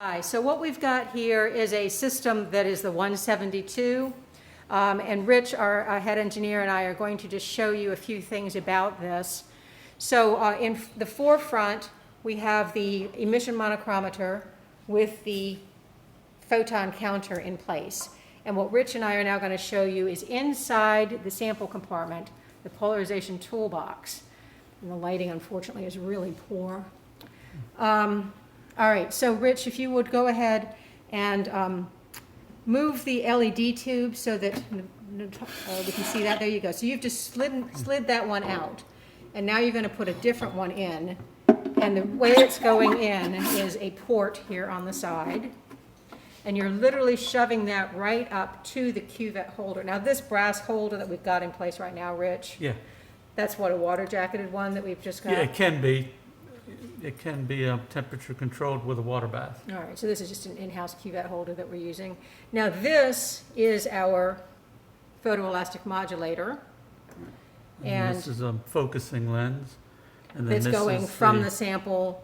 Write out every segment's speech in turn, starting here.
Hi, so what we've got here is a system that is the 172, and Rich, our head engineer, and I are going to just show you a few things about this. So in the forefront, we have the emission monochromator with the photon counter in place. And what Rich and I are now going to show you is inside the sample compartment, the polarization toolbox. And the lighting, unfortunately, is really poor. All right, so Rich, if you would go ahead and move the LED tube so that we can see that. There you go. So you've just slid that one out. And now you're going to put a different one in. And the way it's going in is a port here on the side. And you're literally shoving that right up to the cuvette holder. Now this brass holder that we've got in place right now, Rich, Yeah, that's what, a water jacketed one that we've just got? yeah, it can be. It can be temperature controlled with a water bath. All right, so this is just an in-house cuvette holder that we're using. Now this is our photoelastic modulator. And this is a focusing lens. And then it's this going is from the sample,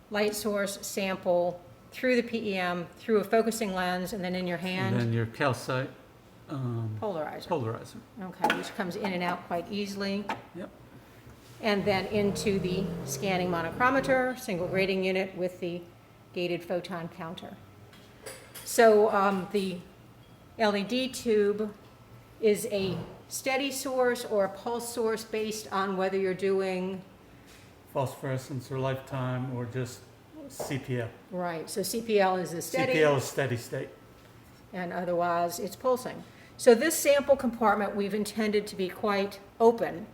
light source sample, through the PEM, through a focusing lens, and then in your and hand, then your calcite polarizer. polarizer. Okay, which comes in and out quite easily. Yep. And then into the scanning monochromator, single grading unit with the gated photon counter. So the LED tube is a steady source or a pulse source based on whether you're doing, Phosphorescence or lifetime or just CPL. right, so CPL is the steady. CPL is steady state. And otherwise it's pulsing. So this sample compartment we've intended to be quite open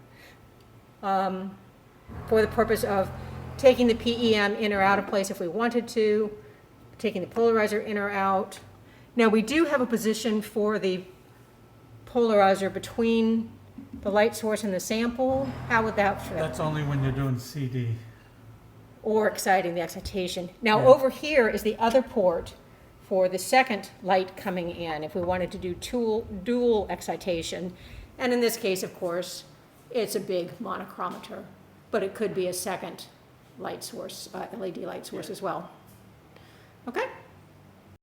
for the purpose of taking the PEM in or out of place if we wanted to, taking the polarizer in or out. Now we do have a position for the polarizer between the light source and the sample. How would that fit? That's only when you're doing CD. Or exciting the excitation. Now Yeah. over here is the other port for the second light coming in if we wanted to do dual excitation. And in this case, of course, it's a big monochromator, but it could be a second light source, LED light source as well. Okay?